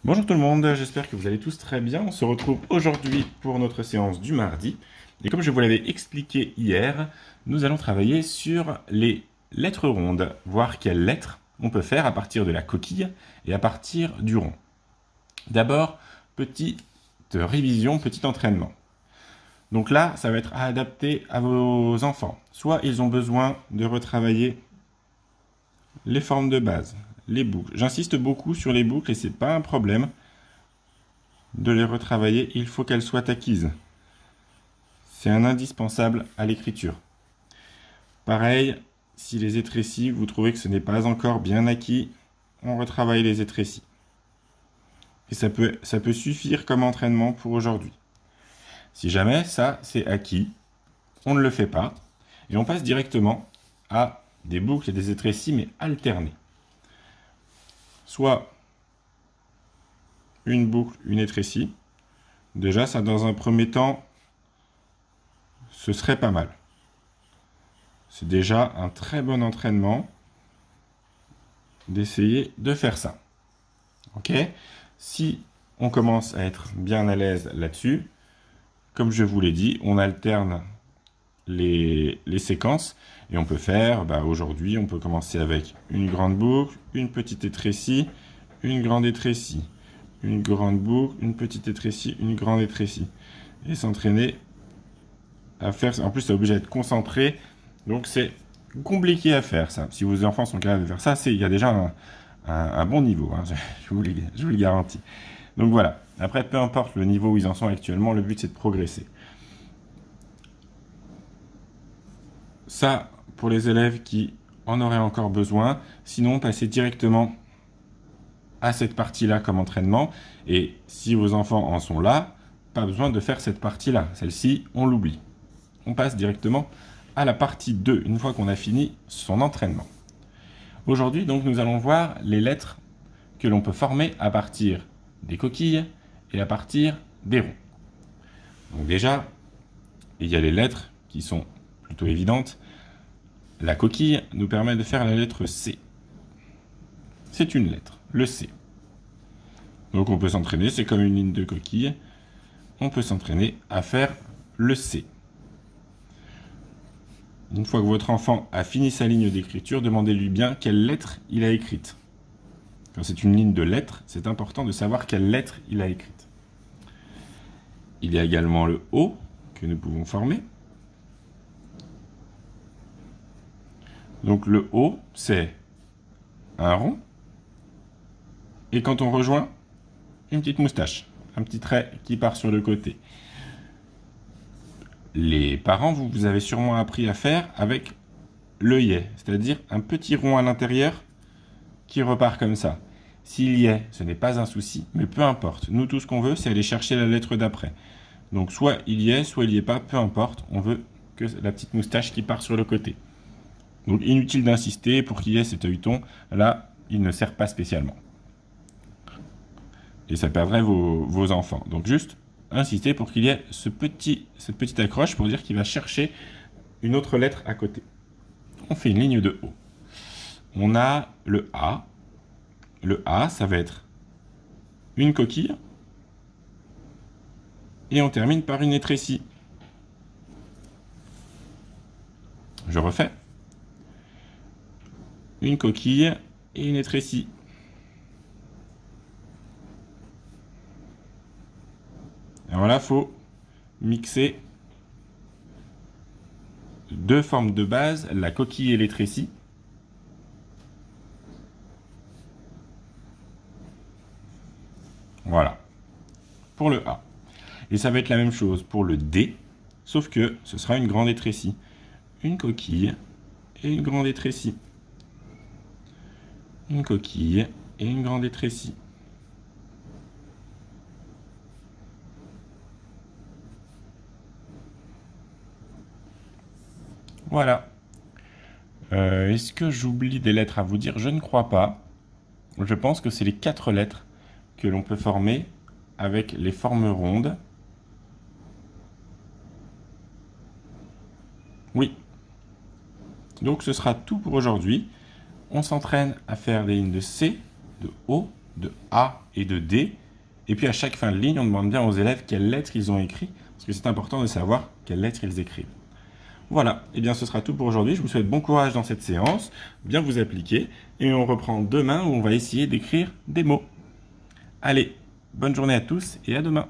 Bonjour tout le monde, j'espère que vous allez tous très bien. On se retrouve aujourd'hui pour notre séance du mardi. Et comme je vous l'avais expliqué hier, nous allons travailler sur les lettres rondes, voir quelles lettres on peut faire à partir de la coquille et à partir du rond. D'abord, petite révision, petit entraînement. Donc là, ça va être adapté à vos enfants. Soit ils ont besoin de retravailler les formes de base, les boucles. J'insiste beaucoup sur les boucles et c'est pas un problème de les retravailler, il faut qu'elles soient acquises. C'est un indispensable à l'écriture. Pareil, si les étrécis, vous trouvez que ce n'est pas encore bien acquis, on retravaille les étrécis. Et ça peut suffire comme entraînement pour aujourd'hui. Si jamais ça, c'est acquis, on ne le fait pas, et on passe directement à des boucles et des étrécis, mais alternés. Soit une boucle, une étrécie. Déjà, ça, dans un premier temps, ce serait pas mal. C'est déjà un très bon entraînement d'essayer de faire ça. Ok? Si on commence à être bien à l'aise là-dessus, comme je vous l'ai dit, on alterne les séquences et on peut faire, aujourd'hui, on peut commencer avec une grande boucle, une petite étrécie, une grande étrécie, une grande boucle, une petite étrécie, une grande étrécie. Et s'entraîner à faire ça. En plus, c'est obligé d'être concentré. Donc, c'est compliqué à faire, ça. Si vos enfants sont capables de faire ça, il y a déjà un bon niveau. Hein, je vous le garantis. Donc, voilà. Après, peu importe le niveau où ils en sont actuellement, le but, c'est de progresser. Ça, pour les élèves qui en auraient encore besoin. Sinon, passez directement à cette partie-là comme entraînement. Et si vos enfants en sont là, pas besoin de faire cette partie-là. Celle-ci, on l'oublie. On passe directement à la partie 2, une fois qu'on a fini son entraînement. Aujourd'hui, donc, nous allons voir les lettres que l'on peut former à partir des coquilles et à partir des ronds. Donc déjà, il y a les lettres qui sont plutôt évidentes. La coquille nous permet de faire la lettre C. C'est une lettre, le C. Donc on peut s'entraîner, c'est comme une ligne de coquille. On peut s'entraîner à faire le C. Une fois que votre enfant a fini sa ligne d'écriture, demandez-lui bien quelle lettre il a écrite. Quand c'est une ligne de lettres, c'est important de savoir quelle lettre il a écrite. Il y a également le O que nous pouvons former. Donc le O, c'est un rond. Et quand on rejoint, une petite moustache, un petit trait qui part sur le côté. Les parents, vous avez sûrement appris à faire avec l'œillet, c'est-à-dire un petit rond à l'intérieur qui repart comme ça. S'il y est, ce n'est pas un souci, mais peu importe. Nous, tout ce qu'on veut, c'est aller chercher la lettre d'après. Donc soit il y est, soit il n'y est pas, peu importe. On veut que la petite moustache qui part sur le côté. Donc inutile d'insister pour qu'il y ait cet œilleton. Là, il ne sert pas spécialement. Et ça perdrait vos enfants. Donc juste insister pour qu'il y ait cette petite accroche pour dire qu'il va chercher une autre lettre à côté. On fait une ligne de O. On a le A. Le A, ça va être une coquille. Et on termine par une étrécie. Je refais. Une coquille et une étrécie. Alors là, il faut mixer deux formes de base, la coquille et l'étrécie. Voilà, pour le A. Et ça va être la même chose pour le D, sauf que ce sera une grande étrécie. Une coquille et une grande étrécie. Une coquille et une grande étrécie. Voilà. Est-ce que j'oublie des lettres à vous dire? Je ne crois pas. Je pense que c'est les 4 lettres que l'on peut former avec les formes rondes. Oui. Donc ce sera tout pour aujourd'hui. On s'entraîne à faire des lignes de C, de O de A et de D. Et puis à chaque fin de ligne, on demande bien aux élèves quelles lettres ils ont écrit, parce que c'est important de savoir quelles lettres ils écrivent. Voilà, et bien ce sera tout pour aujourd'hui. Je vous souhaite bon courage dans cette séance, bien vous appliquer, et on reprend demain où on va essayer d'écrire des mots. Allez, bonne journée à tous et à demain.